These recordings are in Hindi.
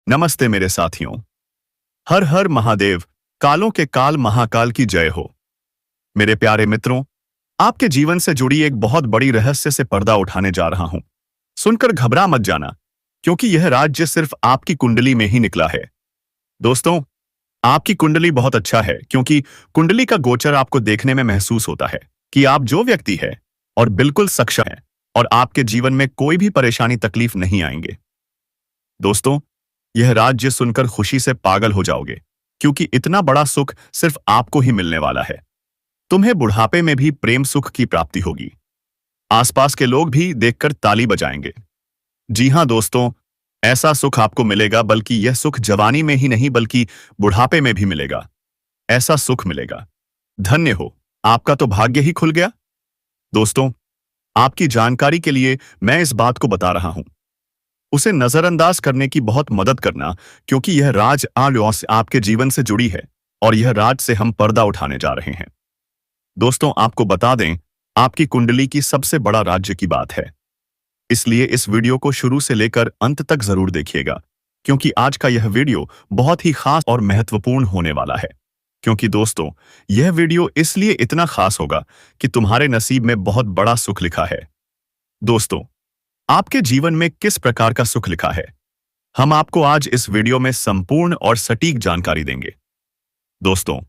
नमस्ते मेरे साथियों। हर हर महादेव। कालों के काल महाकाल की जय हो। मेरे प्यारे मित्रों, आपके जीवन से जुड़ी एक बहुत बड़ी रहस्य से पर्दा उठाने जा रहा हूं। सुनकर घबरा मत जाना, क्योंकि यह राज्य सिर्फ आपकी कुंडली में ही निकला है। दोस्तों, आपकी कुंडली बहुत अच्छा है, क्योंकि कुंडली का गोचर आपको देखने में महसूस होता है कि आप जो व्यक्ति है और बिल्कुल सक्षम है, और आपके जीवन में कोई भी परेशानी तकलीफ नहीं आएंगे। दोस्तों, यह राज्य सुनकर खुशी से पागल हो जाओगे, क्योंकि इतना बड़ा सुख सिर्फ आपको ही मिलने वाला है। तुम्हें बुढ़ापे में भी प्रेम सुख की प्राप्ति होगी। आसपास के लोग भी देखकर ताली बजाएंगे। जी हां दोस्तों, ऐसा सुख आपको मिलेगा, बल्कि यह सुख जवानी में ही नहीं बल्कि बुढ़ापे में भी मिलेगा। ऐसा सुख मिलेगा। धन्य हो, आपका तो भाग्य ही खुल गया। दोस्तों, आपकी जानकारी के लिए मैं इस बात को बता रहा हूं। उसे नजरअंदाज करने की बहुत मदद करना, क्योंकि यह राज आलों से आपके जीवन से जुड़ी है, और यह राज से हम पर्दा उठाने जा रहे हैं। दोस्तों, आपको बता दें, आपकी कुंडली की सबसे बड़ा राज्य की बात है। इसलिए इस वीडियो को शुरू से लेकर अंत तक जरूर देखिएगा, क्योंकि आज का यह वीडियो बहुत ही खास और महत्वपूर्ण होने वाला है। क्योंकि दोस्तों, यह वीडियो इसलिए इतना खास होगा कि तुम्हारे नसीब में बहुत बड़ा सुख लिखा है। दोस्तों, आपके जीवन में किस प्रकार का सुख लिखा है, हम आपको आज इस वीडियो में संपूर्ण और सटीक जानकारी देंगे। दोस्तों,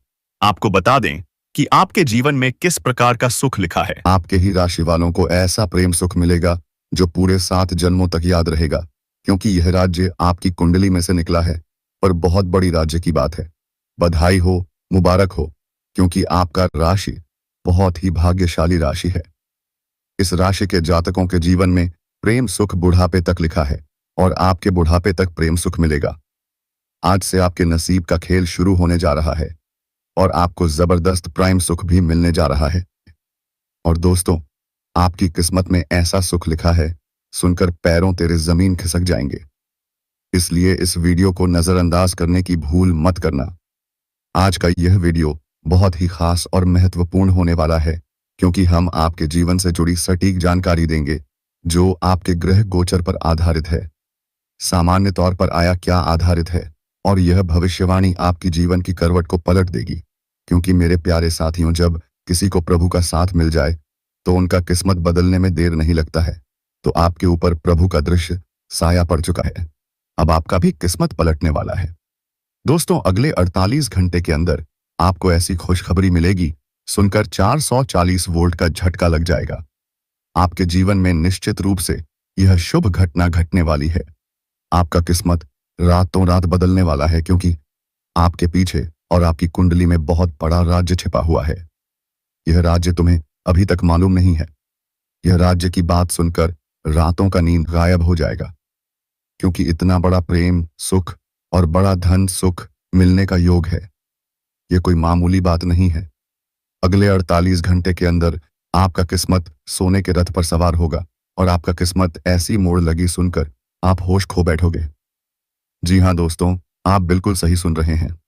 आपको बता दें कि आपके जीवन में किस प्रकार का सुख लिखा है। आपके ही राशि वालों को ऐसा प्रेम सुख मिलेगा जो पूरे 7 जन्मों तक याद रहेगा, क्योंकि यह राज्य आपकी कुंडली में से निकला है और बहुत बड़ी राज्य की बात है। बधाई हो, मुबारक हो, क्योंकि आपका राशि बहुत ही भाग्यशाली राशि है। इस राशि के जातकों के जीवन में प्रेम सुख बुढ़ापे तक लिखा है, और आपके बुढ़ापे तक प्रेम सुख मिलेगा। आज से आपके नसीब का खेल शुरू होने जा रहा है, और आपको जबरदस्त प्राइम सुख भी मिलने जा रहा है। और दोस्तों, आपकी किस्मत में ऐसा सुख लिखा है, सुनकर पैरों तेरे जमीन खिसक जाएंगे। इसलिए इस वीडियो को नजरअंदाज करने की भूल मत करना। आज का यह वीडियो बहुत ही खास और महत्वपूर्ण होने वाला है, क्योंकि हम आपके जीवन से जुड़ी सटीक जानकारी देंगे, जो आपके ग्रह गोचर पर आधारित है। सामान्य तौर पर आया क्या आधारित है, और यह भविष्यवाणी आपकी जीवन की करवट को पलट देगी। क्योंकि मेरे प्यारे साथियों, जब किसी को प्रभु का साथ मिल जाए तो उनका किस्मत बदलने में देर नहीं लगता है। तो आपके ऊपर प्रभु का दृश्य साया पड़ चुका है। अब आपका भी किस्मत पलटने वाला है। दोस्तों, अगले 48 घंटे के अंदर आपको ऐसी खुशखबरी मिलेगी, सुनकर 440 वोल्ट का झटका लग जाएगा। आपके जीवन में निश्चित रूप से यह शुभ घटना घटने वाली है। आपका किस्मत रातों रात बदलने वाला है, क्योंकि आपके पीछे और आपकी कुंडली में बहुत बड़ा राज्य छिपा हुआ है। यह राज्य तुम्हें अभी तक मालूम नहीं है। यह राज्य की बात सुनकर रातों का नींद गायब हो जाएगा, क्योंकि इतना बड़ा प्रेम सुख और बड़ा धन सुख मिलने का योग है। यह कोई मामूली बात नहीं है। अगले 48 घंटे के अंदर आपका किस्मत सोने के रथ पर सवार होगा, और आपका किस्मत ऐसी मोड़ लगी सुनकर आप होश खो बैठोगे। जी हां दोस्तों, आप बिल्कुल सही सुन रहे हैं।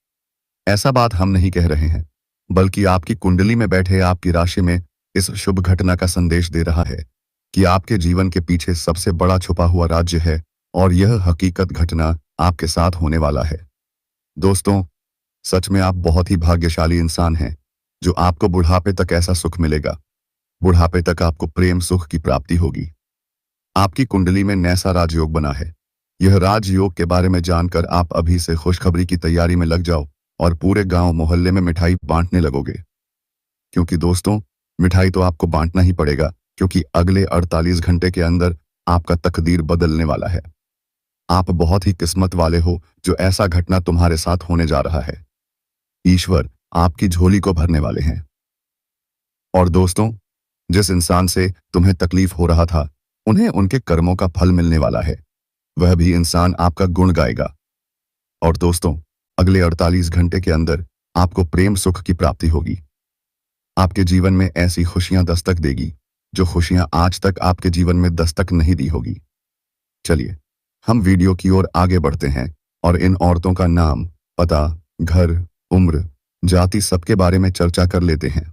ऐसा बात हम नहीं कह रहे हैं, बल्कि आपकी कुंडली में बैठे आपकी राशि में इस शुभ घटना का संदेश दे रहा है कि आपके जीवन के पीछे सबसे बड़ा छुपा हुआ राज्य है, और यह हकीकत घटना आपके साथ होने वाला है। दोस्तों, सच में आप बहुत ही भाग्यशाली इंसान हैं, जो आपको बुढ़ापे तक ऐसा सुख मिलेगा। बुढ़ापे तक आपको प्रेम सुख की प्राप्ति होगी। आपकी कुंडली में नैसा राजयोग बना है। यह राजयोग के बारे में जानकर आप अभी से खुशखबरी की तैयारी में लग जाओ, और पूरे गांव मोहल्ले में मिठाई बांटने लगोगे। क्योंकि दोस्तों, मिठाई तो आपको बांटना ही पड़ेगा, क्योंकि अगले 48 घंटे के अंदर आपका तकदीर बदलने वाला है। आप बहुत ही किस्मत वाले हो, जो ऐसा घटना तुम्हारे साथ होने जा रहा है। ईश्वर आपकी झोली को भरने वाले हैं। और दोस्तों, जिस इंसान से तुम्हें तकलीफ हो रहा था, उन्हें उनके कर्मों का फल मिलने वाला है। वह भी इंसान आपका गुण गाएगा। और दोस्तों, अगले 48 घंटे के अंदर आपको प्रेम सुख की प्राप्ति होगी। आपके जीवन में ऐसी खुशियां दस्तक देगी, जो खुशियां आज तक आपके जीवन में दस्तक नहीं दी होगी। चलिए, हम वीडियो की ओर आगे बढ़ते हैं, और इन औरतों का नाम, पता, घर, उम्र, जाति सबके बारे में चर्चा कर लेते हैं।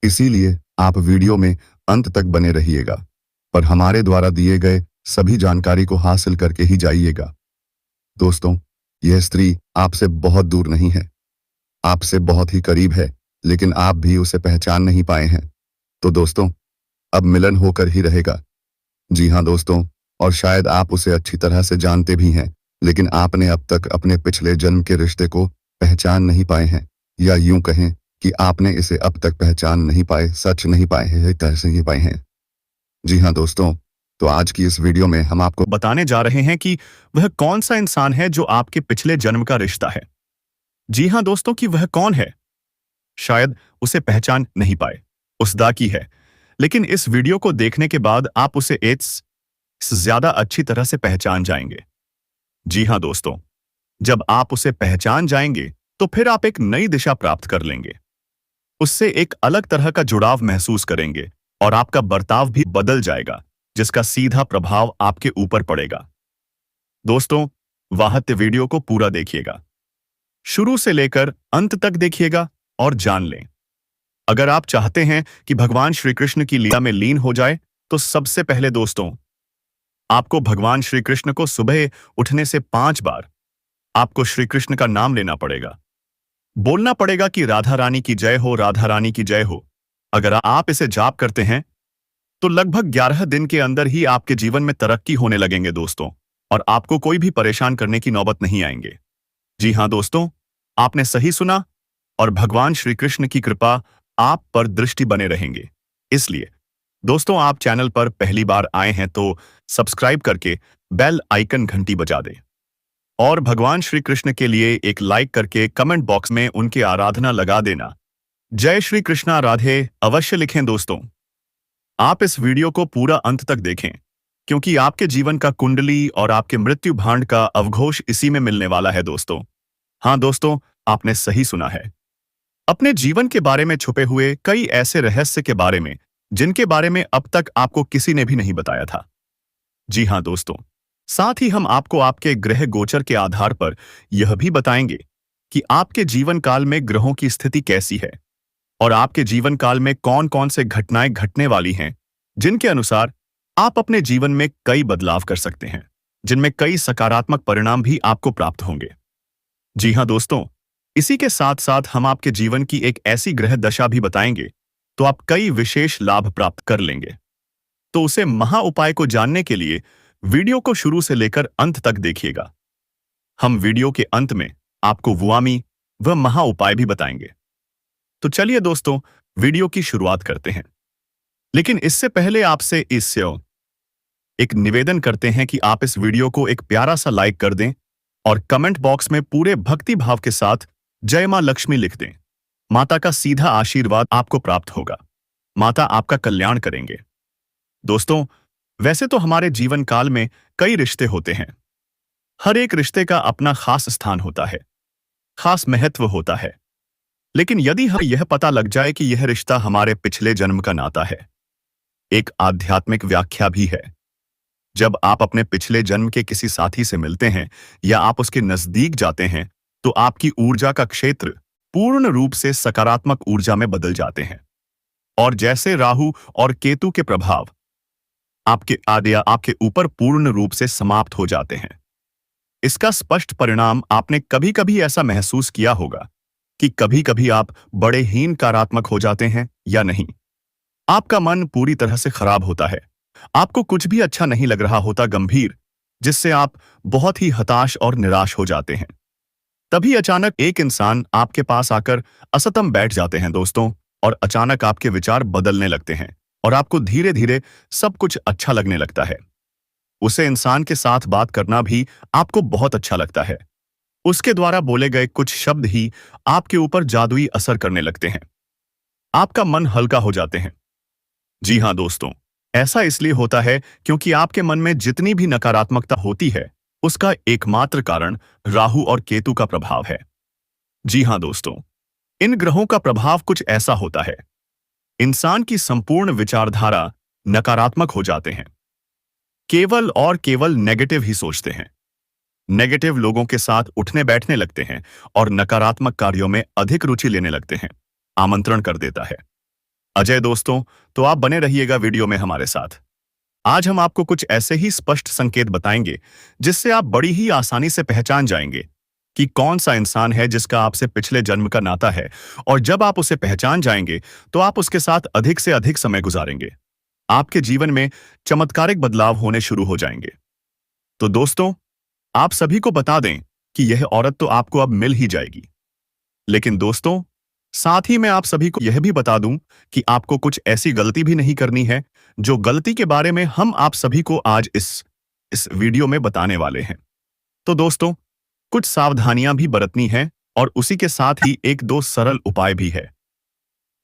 इसीलिए आप वीडियो में अंत तक बने रहिएगा, पर हमारे द्वारा दिए गए सभी जानकारी को हासिल करके ही जाइएगा। दोस्तों, यह स्त्री आपसे बहुत दूर नहीं है, आपसे बहुत ही करीब है, लेकिन आप भी उसे पहचान नहीं पाए हैं। तो दोस्तों, अब मिलन होकर ही रहेगा। जी हाँ दोस्तों, और शायद आप उसे अच्छी तरह से जानते भी हैं, लेकिन आपने अब तक अपने पिछले जन्म के रिश्ते को पहचान नहीं पाए हैं, या यूं कहें कि आपने इसे अब तक पहचान नहीं पाए, सच नहीं पाए हैं, कैसे नहीं पाए हैं। जी हाँ दोस्तों, तो आज की इस वीडियो में हम आपको बताने जा रहे हैं कि वह कौन सा इंसान है जो आपके पिछले जन्म का रिश्ता है। जी हाँ दोस्तों, कि वह कौन है। शायद उसे पहचान नहीं पाए, उसदा की है, लेकिन इस वीडियो को देखने के बाद आप उसे एड्स ज्यादा अच्छी तरह से पहचान जाएंगे। जी हाँ दोस्तों, जब आप उसे पहचान जाएंगे तो फिर आप एक नई दिशा प्राप्त कर लेंगे, उससे एक अलग तरह का जुड़ाव महसूस करेंगे और आपका बर्ताव भी बदल जाएगा, जिसका सीधा प्रभाव आपके ऊपर पड़ेगा। दोस्तों, वाहत्य वीडियो को पूरा देखिएगा, शुरू से लेकर अंत तक देखिएगा और जान लें। अगर आप चाहते हैं कि भगवान श्री कृष्ण की लीला में लीन हो जाए, तो सबसे पहले दोस्तों, आपको भगवान श्री कृष्ण को सुबह उठने से 5 बार आपको श्री कृष्ण का नाम लेना पड़ेगा। बोलना पड़ेगा कि राधा रानी की जय हो, राधा रानी की जय हो। अगर आप इसे जाप करते हैं तो लगभग 11 दिन के अंदर ही आपके जीवन में तरक्की होने लगेंगे दोस्तों, और आपको कोई भी परेशान करने की नौबत नहीं आएंगे। जी हाँ दोस्तों, आपने सही सुना, और भगवान श्री कृष्ण की कृपा आप पर दृष्टि बने रहेंगे। इसलिए दोस्तों, आप चैनल पर पहली बार आए हैं तो सब्सक्राइब करके बेल आइकन घंटी बजा दें, और भगवान श्री कृष्ण के लिए एक लाइक करके कमेंट बॉक्स में उनकी आराधना लगा देना। जय श्री कृष्णा राधे अवश्य लिखें दोस्तों। आप इस वीडियो को पूरा अंत तक देखें, क्योंकि आपके जीवन का कुंडली और आपके मृत्यु भांड का अवघोष इसी में मिलने वाला है दोस्तों। हाँ दोस्तों, आपने सही सुना है। अपने जीवन के बारे में छुपे हुए कई ऐसे रहस्य के बारे में जिनके बारे में अब तक आपको किसी ने भी नहीं बताया था। जी हाँ दोस्तों, साथ ही हम आपको आपके ग्रह गोचर के आधार पर यह भी बताएंगे कि आपके जीवन काल में ग्रहों की स्थिति कैसी है, और आपके जीवन काल में कौन कौन से घटनाएं घटने वाली हैं, जिनके अनुसार आप अपने जीवन में कई बदलाव कर सकते हैं, जिनमें कई सकारात्मक परिणाम भी आपको प्राप्त होंगे। जी हाँ दोस्तों, इसी के साथ साथ हम आपके जीवन की एक ऐसी ग्रह दशा भी बताएंगे तो आप कई विशेष लाभ प्राप्त कर लेंगे। तो उसे महा उपाय को जानने के लिए वीडियो को शुरू से लेकर अंत तक देखिएगा। हम वीडियो के अंत में आपको वुआमी व महा उपाय भी बताएंगे। तो चलिए दोस्तों, वीडियो की शुरुआत करते हैं। लेकिन इससे पहले आपसे एक निवेदन करते हैं कि आप इस वीडियो को एक प्यारा सा लाइक कर दें और कमेंट बॉक्स में पूरे भक्ति भाव के साथ जय मां लक्ष्मी लिख दें। माता का सीधा आशीर्वाद आपको प्राप्त होगा। माता आपका कल्याण करेंगे। दोस्तों, वैसे तो हमारे जीवन काल में कई रिश्ते होते हैं। हर एक रिश्ते का अपना खास स्थान होता है, खास महत्व होता है। लेकिन यदि हमें यह पता लग जाए कि यह रिश्ता हमारे पिछले जन्म का नाता है, एक आध्यात्मिक व्याख्या भी है। जब आप अपने पिछले जन्म के किसी साथी से मिलते हैं या आप उसके नजदीक जाते हैं, तो आपकी ऊर्जा का क्षेत्र पूर्ण रूप से सकारात्मक ऊर्जा में बदल जाते हैं, और जैसे राहु और केतु के प्रभाव आपके ऊपर पूर्ण रूप से समाप्त हो जाते हैं। इसका स्पष्ट परिणाम आपने कभी कभी ऐसा महसूस किया होगा कि कभी कभी आप बड़े ही नकारात्मक हो जाते हैं या नहीं। आपका मन पूरी तरह से खराब होता है, आपको कुछ भी अच्छा नहीं लग रहा होता, गंभीर, जिससे आप बहुत ही हताश और निराश हो जाते हैं। तभी अचानक एक इंसान आपके पास आकर असतम बैठ जाते हैं दोस्तों, और अचानक आपके विचार बदलने लगते हैं और आपको धीरे धीरे सब कुछ अच्छा लगने लगता है। उसे इंसान के साथ बात करना भी आपको बहुत अच्छा लगता है। उसके द्वारा बोले गए कुछ शब्द ही आपके ऊपर जादुई असर करने लगते हैं। आपका मन हल्का हो जाते हैं। जी हाँ दोस्तों, ऐसा इसलिए होता है क्योंकि आपके मन में जितनी भी नकारात्मकता होती है, उसका एकमात्र कारण राहु और केतु का प्रभाव है। जी हाँ दोस्तों, इन ग्रहों का प्रभाव कुछ ऐसा होता है, इंसान की संपूर्ण विचारधारा नकारात्मक हो जाते हैं, केवल और केवल नेगेटिव ही सोचते हैं, नेगेटिव लोगों के साथ उठने बैठने लगते हैं और नकारात्मक कार्यों में अधिक रुचि लेने लगते हैं, आमंत्रण कर देता है। अजय दोस्तों, तो आप बने रहिएगा वीडियो में हमारे साथ। आज हम आपको कुछ ऐसे ही स्पष्ट संकेत बताएंगे जिससे आप बड़ी ही आसानी से पहचान जाएंगे कि कौन सा इंसान है जिसका आपसे पिछले जन्म का नाता है। और जब आप उसे पहचान जाएंगे तो आप उसके साथ अधिक से अधिक समय गुजारेंगे। आपके जीवन में चमत्कारिक बदलाव होने शुरू हो जाएंगे। तो दोस्तों, आप सभी को बता दें कि यह औरत तो आपको अब मिल ही जाएगी। लेकिन दोस्तों, साथ ही मैं आप सभी को यह भी बता दूं कि आपको कुछ ऐसी गलती भी नहीं करनी है जो गलती के बारे में हम आप सभी को आज इस वीडियो में बताने वाले हैं। तो दोस्तों, कुछ सावधानियां भी बरतनी है और उसी के साथ ही एक दो सरल उपाय भी है।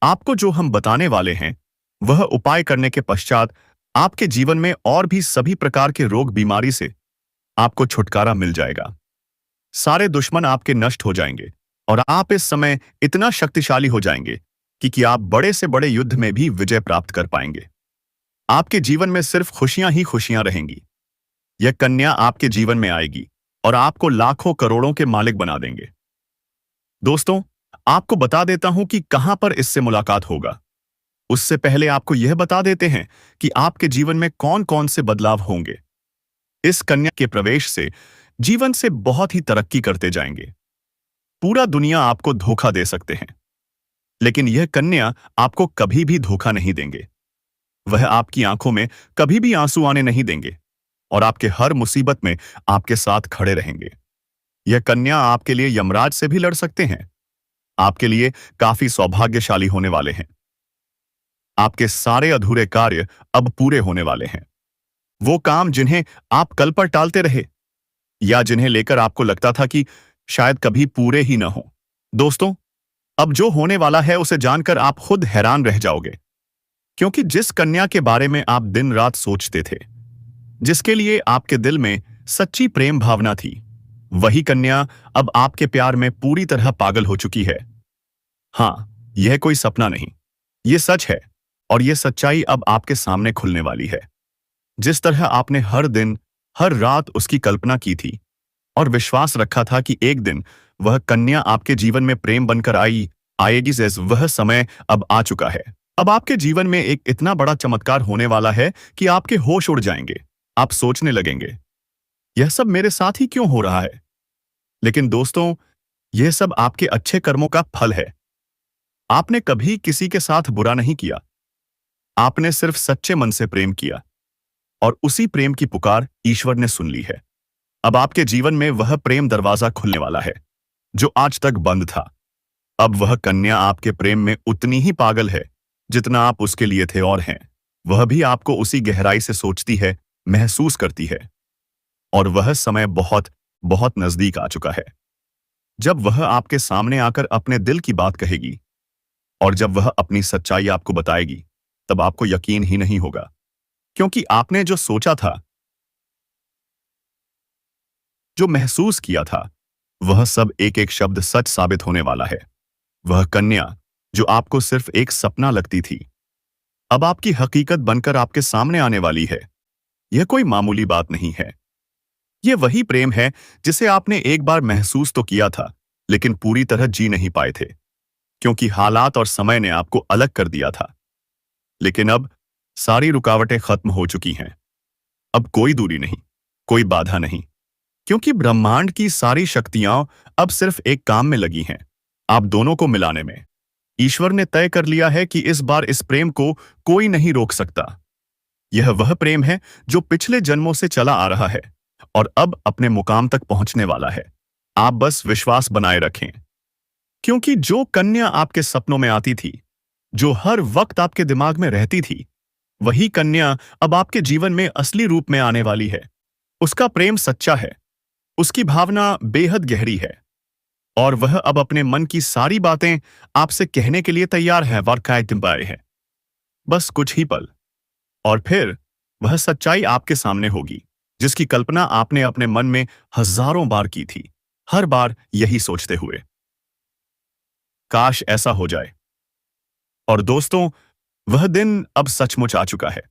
आपको जो हम बताने वाले हैं वह उपाय करने के पश्चात आपके जीवन में और भी सभी प्रकार के रोग बीमारी से आपको छुटकारा मिल जाएगा। सारे दुश्मन आपके नष्ट हो जाएंगे और आप इस समय इतना शक्तिशाली हो जाएंगे कि आप बड़े से बड़े युद्ध में भी विजय प्राप्त कर पाएंगे। आपके जीवन में सिर्फ खुशियां ही खुशियां रहेंगी। यह कन्या आपके जीवन में आएगी और आपको लाखों करोड़ों के मालिक बना देंगे। दोस्तों, आपको बता देता हूं कि कहां पर इससे मुलाकात होगा। उससे पहले आपको यह बता देते हैं कि आपके जीवन में कौन कौन से बदलाव होंगे। इस कन्या के प्रवेश से जीवन से बहुत ही तरक्की करते जाएंगे। पूरा दुनिया आपको धोखा दे सकते हैं, लेकिन यह कन्या आपको कभी भी धोखा नहीं देंगे। वह आपकी आंखों में कभी भी आंसू आने नहीं देंगे और आपके हर मुसीबत में आपके साथ खड़े रहेंगे। यह कन्या आपके लिए यमराज से भी लड़ सकते हैं। आपके लिए काफी सौभाग्यशाली होने वाले हैं। आपके सारे अधूरे कार्य अब पूरे होने वाले हैं। वो काम जिन्हें आप कल पर टालते रहे या जिन्हें लेकर आपको लगता था कि शायद कभी पूरे ही न हो। दोस्तों, अब जो होने वाला है उसे जानकर आप खुद हैरान रह जाओगे, क्योंकि जिस कन्या के बारे में आप दिन रात सोचते थे, जिसके लिए आपके दिल में सच्ची प्रेम भावना थी, वही कन्या अब आपके प्यार में पूरी तरह पागल हो चुकी है। हाँ, यह कोई सपना नहीं, यह सच है और यह सच्चाई अब आपके सामने खुलने वाली है। जिस तरह आपने हर दिन हर रात उसकी कल्पना की थी और विश्वास रखा था कि एक दिन वह कन्या आपके जीवन में प्रेम बनकर आएगी, जैसे वह समय अब आ चुका है। अब आपके जीवन में एक इतना बड़ा चमत्कार होने वाला है कि आपके होश उड़ जाएंगे। आप सोचने लगेंगे, यह सब मेरे साथ ही क्यों हो रहा है? लेकिन दोस्तों, यह सब आपके अच्छे कर्मों का फल है। आपने कभी किसी के साथ बुरा नहीं किया। आपने सिर्फ सच्चे मन से प्रेम किया और उसी प्रेम की पुकार ईश्वर ने सुन ली है। अब आपके जीवन में वह प्रेम दरवाजा खुलने वाला है जो आज तक बंद था। अब वह कन्या आपके प्रेम में उतनी ही पागल है जितना आप उसके लिए थे और हैं। वह भी आपको उसी गहराई से सोचती है, महसूस करती है और वह समय बहुत बहुत नजदीक आ चुका है जब वह आपके सामने आकर अपने दिल की बात कहेगी। और जब वह अपनी सच्चाई आपको बताएगी तब आपको यकीन ही नहीं होगा, क्योंकि आपने जो सोचा था, जो महसूस किया था, वह सब एक एक शब्द सच साबित होने वाला है। वह कन्या जो आपको सिर्फ एक सपना लगती थी, अब आपकी हकीकत बनकर आपके सामने आने वाली है। यह कोई मामूली बात नहीं है। यह वही प्रेम है जिसे आपने एक बार महसूस तो किया था, लेकिन पूरी तरह जी नहीं पाए थे, क्योंकि हालात और समय ने आपको अलग कर दिया था। लेकिन अब सारी रुकावटें खत्म हो चुकी हैं। अब कोई दूरी नहीं, कोई बाधा नहीं, क्योंकि ब्रह्मांड की सारी शक्तियां अब सिर्फ एक काम में लगी हैं, आप दोनों को मिलाने में। ईश्वर ने तय कर लिया है कि इस बार इस प्रेम को कोई नहीं रोक सकता। यह वह प्रेम है जो पिछले जन्मों से चला आ रहा है और अब अपने मुकाम तक पहुंचने वाला है। आप बस विश्वास बनाए रखें, क्योंकि जो कन्या आपके सपनों में आती थी, जो हर वक्त आपके दिमाग में रहती थी, वही कन्या अब आपके जीवन में असली रूप में आने वाली है। उसका प्रेम सच्चा है, उसकी भावना बेहद गहरी है और वह अब अपने मन की सारी बातें आपसे कहने के लिए तैयार है। है बस कुछ ही पल और फिर वह सच्चाई आपके सामने होगी जिसकी कल्पना आपने अपने मन में हजारों बार की थी, हर बार यही सोचते हुए, काश ऐसा हो जाए। और दोस्तों, वह दिन अब सचमुच आ चुका है,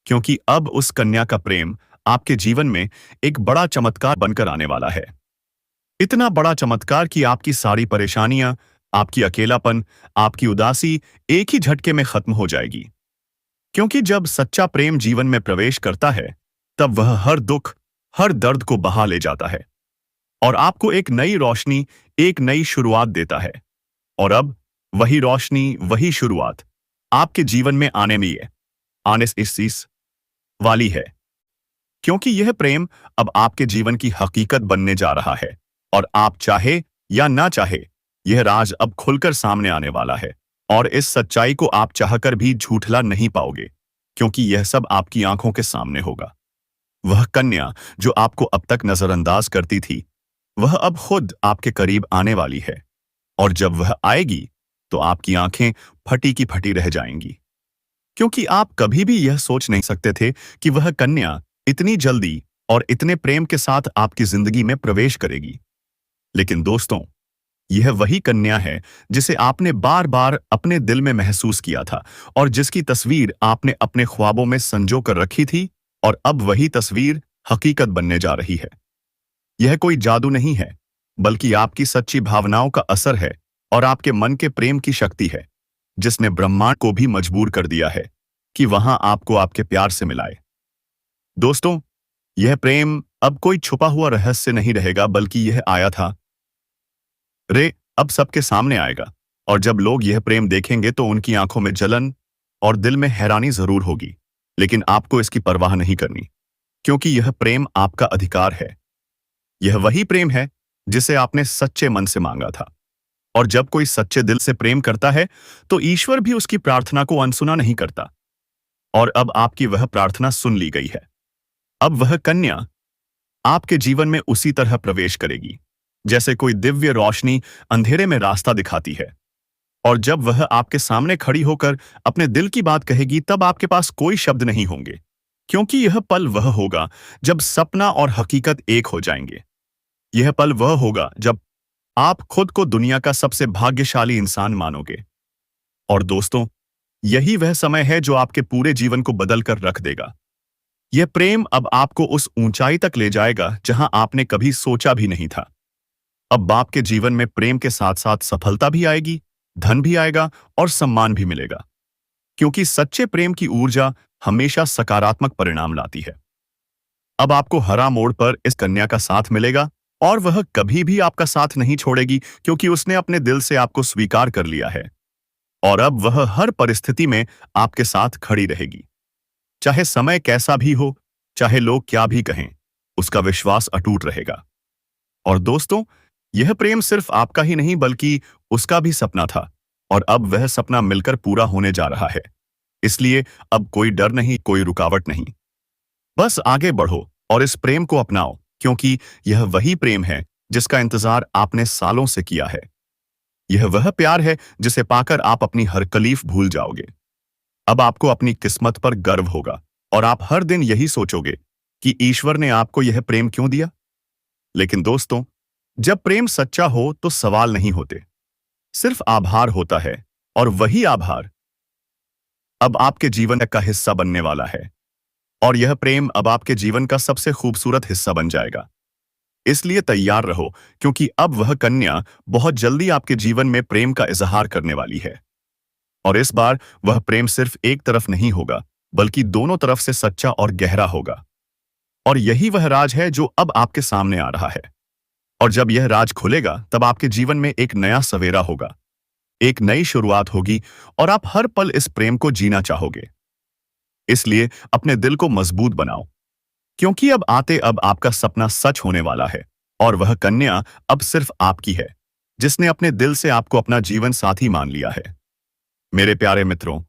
क्योंकि अब उस कन्या का प्रेम आपके जीवन में एक बड़ा चमत्कार बनकर आने वाला है। इतना बड़ा चमत्कार कि आपकी सारी परेशानियां, आपकी अकेलापन, आपकी उदासी एक ही झटके में खत्म हो जाएगी। क्योंकि जब सच्चा प्रेम जीवन में प्रवेश करता है, तब वह हर दुख, हर दर्द को बहा ले जाता है और आपको एक नई रोशनी, एक नई शुरुआत देता है। और अब वही रोशनी, वही शुरुआत आपके जीवन में आने इस वाली है, क्योंकि यह प्रेम अब आपके जीवन की हकीकत बनने जा रहा है और आप चाहे या ना चाहे, यह राज अब खुलकर सामने आने वाला है। और इस सच्चाई को आप चाहकर भी झूठला नहीं पाओगे, क्योंकि यह सब आपकी आंखों के सामने होगा। वह कन्या जो आपको अब तक नजरअंदाज करती थी, वह अब खुद आपके करीब आने वाली है। और जब वह आएगी, तो आपकी आंखें फटी की फटी रह जाएंगी, क्योंकि आप कभी भी यह सोच नहीं सकते थे कि वह कन्या इतनी जल्दी और इतने प्रेम के साथ आपकी जिंदगी में प्रवेश करेगी। लेकिन दोस्तों, यह वही कन्या है जिसे आपने बार बार अपने दिल में महसूस किया था और जिसकी तस्वीर आपने अपने ख्वाबों में संजो कर रखी थी, और अब वही तस्वीर हकीकत बनने जा रही है। यह कोई जादू नहीं है, बल्कि आपकी सच्ची भावनाओं का असर है और आपके मन के प्रेम की शक्ति है, जिसने ब्रह्मांड को भी मजबूर कर दिया है कि वहां आपको आपके प्यार से मिलाए। दोस्तों, यह प्रेम अब कोई छुपा हुआ रहस्य नहीं रहेगा, बल्कि यह आया था अब सबके सामने आएगा। और जब लोग यह प्रेम देखेंगे तो उनकी आंखों में जलन और दिल में हैरानी जरूर होगी, लेकिन आपको इसकी परवाह नहीं करनी, क्योंकि यह प्रेम आपका अधिकार है। यह वही प्रेम है जिसे आपने सच्चे मन से मांगा था। और जब कोई सच्चे दिल से प्रेम करता है, तो ईश्वर भी उसकी प्रार्थना को अनसुना नहीं करता। और अब आपकी वह प्रार्थना सुन ली गई है। अब वह कन्या आपके जीवन में उसी तरह प्रवेश करेगी, जैसे कोई दिव्य रोशनी अंधेरे में रास्ता दिखाती है। और जब वह आपके सामने खड़ी होकर अपने दिल की बात कहेगी, तब आपके पास कोई शब्द नहीं होंगे, क्योंकि यह पल वह होगा जब सपना और हकीकत एक हो जाएंगे। यह पल वह होगा जब आप खुद को दुनिया का सबसे भाग्यशाली इंसान मानोगे। और दोस्तों, यही वह समय है जो आपके पूरे जीवन को बदल कर रख देगा। यह प्रेम अब आपको उस ऊंचाई तक ले जाएगा जहां आपने कभी सोचा भी नहीं था। अब आपके जीवन में प्रेम के साथ साथ सफलता भी आएगी, धन भी आएगा और सम्मान भी मिलेगा, क्योंकि सच्चे प्रेम की ऊर्जा हमेशा सकारात्मक परिणाम लाती है। अब आपको हर मोड़ पर इस कन्या का साथ मिलेगा और वह कभी भी आपका साथ नहीं छोड़ेगी, क्योंकि उसने अपने दिल से आपको स्वीकार कर लिया है। और अब वह हर परिस्थिति में आपके साथ खड़ी रहेगी, चाहे समय कैसा भी हो, चाहे लोग क्या भी कहें, उसका विश्वास अटूट रहेगा। और दोस्तों, यह प्रेम सिर्फ आपका ही नहीं, बल्कि उसका भी सपना था, और अब वह सपना मिलकर पूरा होने जा रहा है। इसलिए अब कोई डर नहीं, कोई रुकावट नहीं। बस आगे बढ़ो और इस प्रेम को अपनाओ, क्योंकि यह वही प्रेम है जिसका इंतजार आपने सालों से किया है। यह वह प्यार है जिसे पाकर आप अपनी हर तकलीफ भूल जाओगे। अब आपको अपनी किस्मत पर गर्व होगा और आप हर दिन यही सोचोगे कि ईश्वर ने आपको यह प्रेम क्यों दिया। लेकिन दोस्तों, जब प्रेम सच्चा हो तो सवाल नहीं होते, सिर्फ आभार होता है। और वही आभार अब आपके जीवन का हिस्सा बनने वाला है। और यह प्रेम अब आपके जीवन का सबसे खूबसूरत हिस्सा बन जाएगा। इसलिए तैयार रहो, क्योंकि अब वह कन्या बहुत जल्दी आपके जीवन में प्रेम का इजहार करने वाली है। और इस बार वह प्रेम सिर्फ एक तरफ नहीं होगा, बल्कि दोनों तरफ से सच्चा और गहरा होगा। और यही वह राज है जो अब आपके सामने आ रहा है। और जब यह राज खुलेगा, तब आपके जीवन में एक नया सवेरा होगा, एक नई शुरुआत होगी, और आप हर पल इस प्रेम को जीना चाहोगे। इसलिए अपने दिल को मजबूत बनाओ, क्योंकि अब आपका सपना सच होने वाला है। और वह कन्या अब सिर्फ आपकी है, जिसने अपने दिल से आपको अपना जीवन साथी मान लिया है। मेरे प्यारे मित्रों,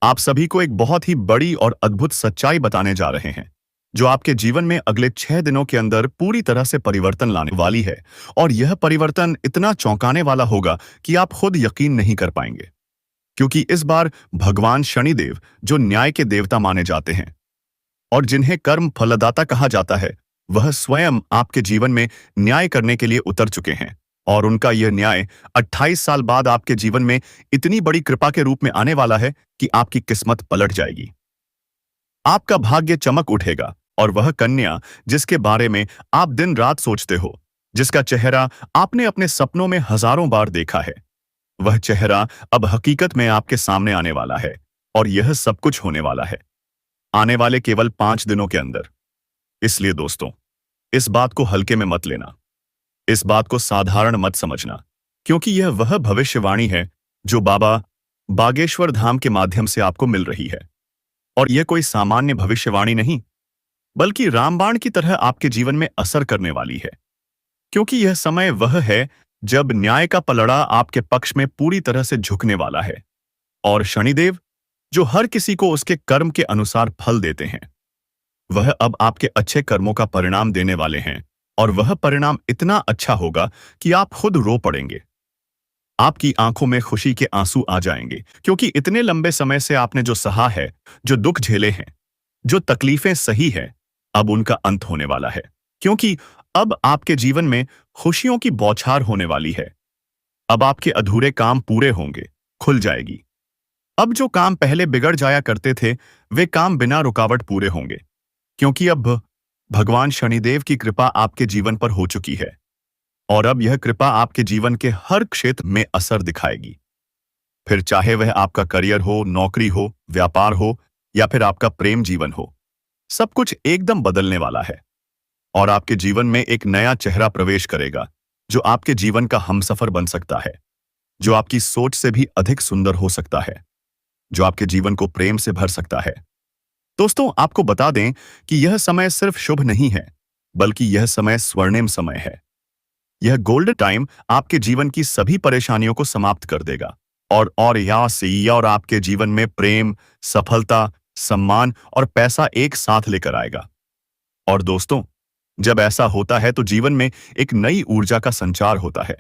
आप सभी को एक बहुत ही बड़ी और अद्भुत सच्चाई बताने जा रहे हैं, जो आपके जीवन में अगले 6 दिनों के अंदर पूरी तरह से परिवर्तन लाने वाली है। और यह परिवर्तन इतना चौंकाने वाला होगा कि आप खुद यकीन नहीं कर पाएंगे, क्योंकि इस बार भगवान शनिदेव, जो न्याय के देवता माने जाते हैं और जिन्हें कर्म फलदाता कहा जाता है, वह स्वयं आपके जीवन में न्याय करने के लिए उतर चुके हैं। और उनका यह न्याय 28 साल बाद आपके जीवन में इतनी बड़ी कृपा के रूप में आने वाला है कि आपकी किस्मत पलट जाएगी, आपका भाग्य चमक उठेगा। और वह कन्या जिसके बारे में आप दिन रात सोचते हो, जिसका चेहरा आपने अपने सपनों में हजारों बार देखा है, वह चेहरा अब हकीकत में आपके सामने आने वाला है। और यह सब कुछ होने वाला है आने वाले केवल 5 दिनों के अंदर। इसलिए दोस्तों, इस बात को हल्के में मत लेना, इस बात को साधारण मत समझना, क्योंकि यह वह भविष्यवाणी है जो बाबा बागेश्वर धाम के माध्यम से आपको मिल रही है। और यह कोई सामान्य भविष्यवाणी नहीं, बल्कि रामबाण की तरह आपके जीवन में असर करने वाली है, क्योंकि यह समय वह है जब न्याय का पलड़ा आपके पक्ष में पूरी तरह से झुकने वाला है। और शनिदेव, जो हर किसी को उसके कर्म के अनुसार फल देते हैं, वह अब आपके अच्छे कर्मों का परिणाम देने वाले हैं। और वह परिणाम इतना अच्छा होगा कि आप खुद रो पड़ेंगे। आपकी आंखों में खुशी के आंसू आ जाएंगे, क्योंकि इतने लंबे समय से आपने जो सहा है, जो दुख झेले हैं, जो तकलीफें सही है, अब उनका अंत होने वाला है। क्योंकि अब आपके जीवन में खुशियों की बौछार होने वाली है। अब आपके अधूरे काम पूरे होंगे, खुल जाएगी। अब जो काम पहले बिगड़ जाया करते थे, वे काम बिना रुकावट पूरे होंगे, क्योंकि अब भगवान शनिदेव की कृपा आपके जीवन पर हो चुकी है। और अब यह कृपा आपके जीवन के हर क्षेत्र में असर दिखाएगी। फिर चाहे वह आपका करियर हो, नौकरी हो, व्यापार हो, या फिर आपका प्रेम जीवन हो, सब कुछ एकदम बदलने वाला है। और आपके जीवन में एक नया चेहरा प्रवेश करेगा, जो आपके जीवन का हमसफर बन सकता है, जो आपकी सोच से भी अधिक सुंदर हो सकता है, जो आपके जीवन को प्रेम से भर सकता है। दोस्तों, आपको बता दें कि यह समय सिर्फ शुभ नहीं है, बल्कि यह समय स्वर्णिम समय है। यह गोल्डन टाइम आपके जीवन की सभी परेशानियों को समाप्त कर देगा और आपके जीवन में प्रेम, सफलता, सम्मान और पैसा एक साथ लेकर आएगा। और दोस्तों, जब ऐसा होता है तो जीवन में एक नई ऊर्जा का संचार होता है,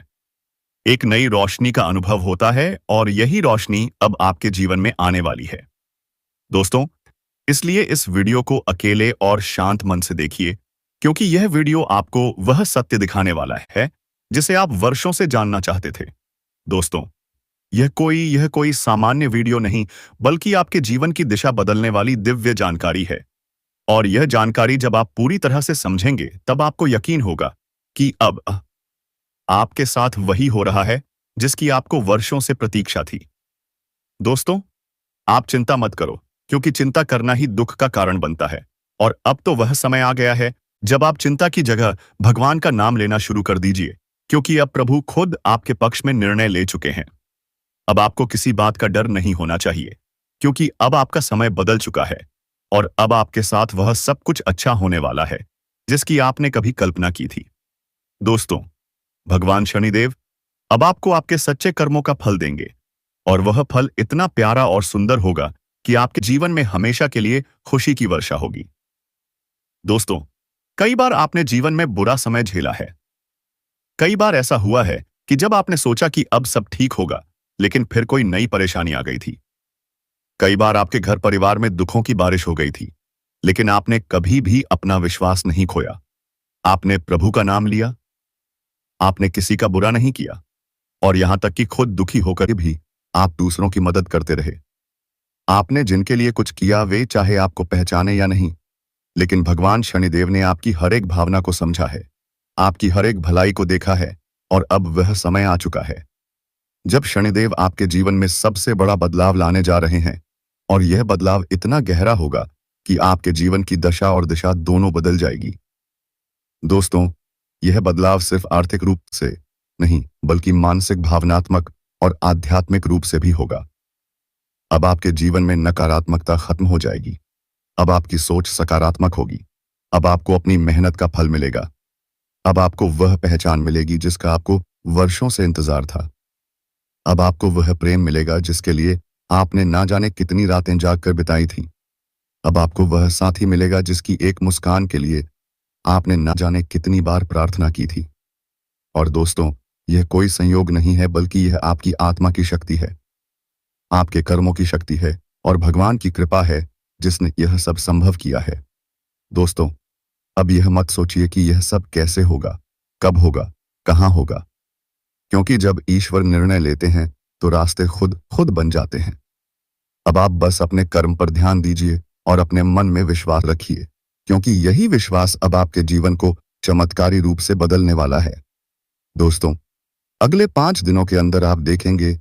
एक नई रोशनी का अनुभव होता है, और यही रोशनी अब आपके जीवन में आने वाली है। दोस्तों, इसलिए इस वीडियो को अकेले और शांत मन से देखिए, क्योंकि यह वीडियो आपको वह सत्य दिखाने वाला है जिसे आप वर्षों से जानना चाहते थे। दोस्तों, यह कोई सामान्य वीडियो नहीं, बल्कि आपके जीवन की दिशा बदलने वाली दिव्य जानकारी है। और यह जानकारी जब आप पूरी तरह से समझेंगे, तब आपको यकीन होगा कि अब आपके साथ वही हो रहा है जिसकी आपको वर्षों से प्रतीक्षा थी। दोस्तों, आप चिंता मत करो, क्योंकि चिंता करना ही दुख का कारण बनता है। और अब तो वह समय आ गया है जब आप चिंता की जगह भगवान का नाम लेना शुरू कर दीजिए, क्योंकि अब प्रभु खुद आपके पक्ष में निर्णय ले चुके हैं। अब आपको किसी बात का डर नहीं होना चाहिए, क्योंकि अब आपका समय बदल चुका है, और अब आपके साथ वह सब कुछ अच्छा होने वाला है जिसकी आपने कभी कल्पना की थी। दोस्तों, भगवान शनिदेव अब आपको आपके सच्चे कर्मों का फल देंगे, और वह फल इतना प्यारा और सुंदर होगा कि आपके जीवन में हमेशा के लिए खुशी की वर्षा होगी। दोस्तों, कई बार आपने जीवन में बुरा समय झेला है। कई बार ऐसा हुआ है कि जब आपने सोचा कि अब सब ठीक होगा, लेकिन फिर कोई नई परेशानी आ गई थी। कई बार आपके घर परिवार में दुखों की बारिश हो गई थी, लेकिन आपने कभी भी अपना विश्वास नहीं खोया। आपने प्रभु का नाम लिया, आपने किसी का बुरा नहीं किया, और यहां तक कि खुद दुखी होकर भी आप दूसरों की मदद करते रहे। आपने जिनके लिए कुछ किया, वे चाहे आपको पहचाने या नहीं, लेकिन भगवान शनिदेव ने आपकी हर एक भावना को समझा है, आपकी हर एक भलाई को देखा है। और अब वह समय आ चुका है जब शनिदेव आपके जीवन में सबसे बड़ा बदलाव लाने जा रहे हैं, और यह बदलाव इतना गहरा होगा कि आपके जीवन की दशा और दिशा दोनों बदल जाएगी। दोस्तों, यह बदलाव सिर्फ आर्थिक रूप से नहीं, बल्कि मानसिक, भावनात्मक और आध्यात्मिक रूप से भी होगा। अब आपके जीवन में नकारात्मकता खत्म हो जाएगी। अब आपकी सोच सकारात्मक होगी। अब आपको अपनी मेहनत का फल मिलेगा। अब आपको वह पहचान मिलेगी जिसका आपको वर्षों से इंतजार था। अब आपको वह प्रेम मिलेगा जिसके लिए आपने ना जाने कितनी रातें जागकर बिताई थीं। अब आपको वह साथी मिलेगा जिसकी एक मुस्कान के लिए आपने ना जाने कितनी बार प्रार्थना की थी। और दोस्तों, यह कोई संयोग नहीं है, बल्कि यह आपकी आत्मा की शक्ति है, आपके कर्मों की शक्ति है, और भगवान की कृपा है जिसने यह सब संभव किया है। दोस्तों, अब यह मत सोचिए कि यह सब कैसे होगा, कब होगा, कहां होगा, क्योंकि जब ईश्वर निर्णय लेते हैं तो रास्ते खुद खुद बन जाते हैं। अब आप बस अपने कर्म पर ध्यान दीजिए और अपने मन में विश्वास रखिए, क्योंकि यही विश्वास अब आपके जीवन को चमत्कारी रूप से बदलने वाला है। दोस्तों, अगले 5 दिनों के अंदर आप देखेंगे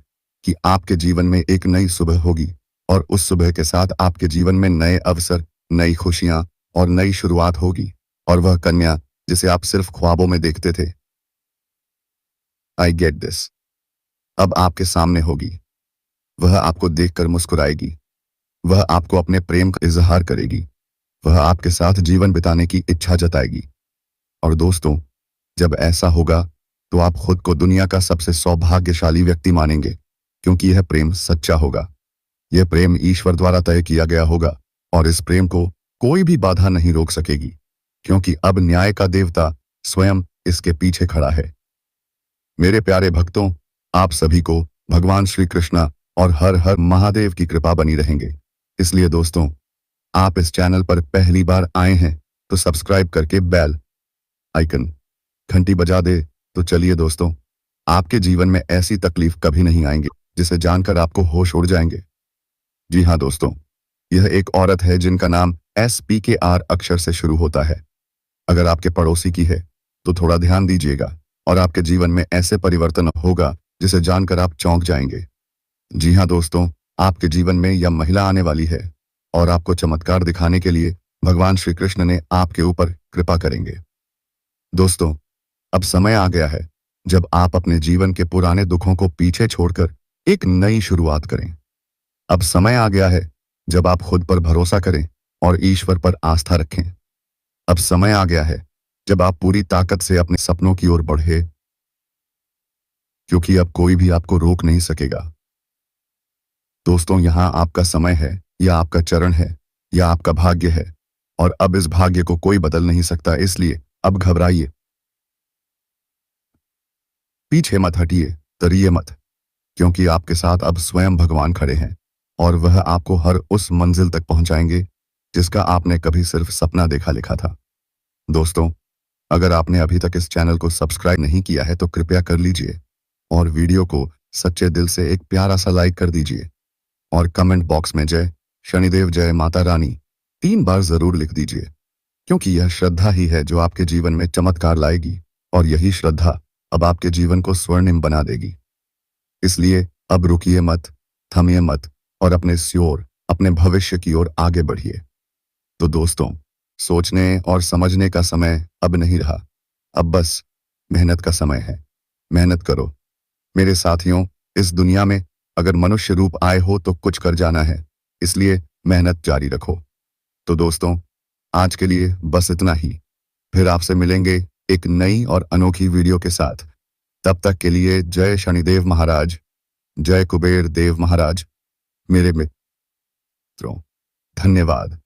कि आपके जीवन में एक नई सुबह होगी, और उस सुबह के साथ आपके जीवन में नए अवसर, नई खुशियां और नई शुरुआत होगी। और वह कन्या जिसे आप सिर्फ ख्वाबों में देखते थे, आई गेट दिस, अब आपके सामने होगी। वह आपको देखकर मुस्कुराएगी, वह आपको अपने प्रेम का इजहार करेगी, वह आपके साथ जीवन बिताने की इच्छा जताएगी। और दोस्तों, जब ऐसा होगा तो आप खुद को दुनिया का सबसे सौभाग्यशाली व्यक्ति मानेंगे, क्योंकि यह प्रेम सच्चा होगा। यह प्रेम ईश्वर द्वारा तय किया गया होगा और इस प्रेम को कोई भी बाधा नहीं रोक सकेगी, क्योंकि अब न्याय का देवता स्वयं इसके पीछे खड़ा है। मेरे प्यारे भक्तों, आप सभी को भगवान श्री कृष्ण और हर हर महादेव की कृपा बनी रहेंगे। इसलिए दोस्तों, आप इस चैनल पर पहली बार आए हैं तो सब्सक्राइब करके बेल आइकन घंटी बजा दे। तो चलिए दोस्तों, आपके जीवन में ऐसी तकलीफ कभी नहीं आएंगे जिसे जानकर आपको होश उड़ जाएंगे। जी हाँ दोस्तों, यह एक औरत है जिनका नाम SPKR अक्षर से शुरू होता है। अगर आपके पड़ोसी की है तो थोड़ा ध्यान दीजिएगा और आपके जीवन में ऐसे परिवर्तन होगा जिसे जानकर आप चौंक जाएंगे। जी हाँ दोस्तों, आपके जीवन में यह महिला आने वाली है और आपको चमत्कार दिखाने के लिए भगवान श्री कृष्ण ने आपके ऊपर कृपा करेंगे। दोस्तों, अब समय आ गया है जब आप अपने जीवन के पुराने दुखों को पीछे छोड़कर एक नई शुरुआत करें। अब समय आ गया है जब आप खुद पर भरोसा करें और ईश्वर पर आस्था रखें। अब समय आ गया है जब आप पूरी ताकत से अपने सपनों की ओर बढ़े, क्योंकि अब कोई भी आपको रोक नहीं सकेगा। दोस्तों, यहां आपका समय है, या आपका चरण है, या आपका भाग्य है, और अब इस भाग्य को कोई बदल नहीं सकता। इसलिए अब घबराइए, पीछे मत हटिए, डरिए मत, क्योंकि आपके साथ अब स्वयं भगवान खड़े हैं और वह आपको हर उस मंजिल तक पहुंचाएंगे जिसका आपने कभी सिर्फ सपना देखा लिखा था। दोस्तों, अगर आपने अभी तक इस चैनल को सब्सक्राइब नहीं किया है तो कृपया कर लीजिए और वीडियो को सच्चे दिल से एक प्यारा सा लाइक कर दीजिए और कमेंट बॉक्स में जय शनिदेव, जय माता रानी 3 बार जरूर लिख दीजिए, क्योंकि यह श्रद्धा ही है जो आपके जीवन में चमत्कार लाएगी और यही श्रद्धा अब आपके जीवन को स्वर्णिम बना देगी। इसलिए अब रुकिए मत, थमिए मत और अपने स्योर, अपने भविष्य की ओर आगे बढ़िए। तो दोस्तों, सोचने और समझने का समय अब नहीं रहा, अब बस मेहनत का समय है। मेहनत करो मेरे साथियों। इस दुनिया में अगर मनुष्य रूप आए हो तो कुछ कर जाना है, इसलिए मेहनत जारी रखो। तो दोस्तों, आज के लिए बस इतना ही। फिर आपसे मिलेंगे एक नई और अनोखी वीडियो के साथ। तब तक के लिए जय शनिदेव महाराज, जय कुबेर देव महाराज। मेरे मित्रों, धन्यवाद।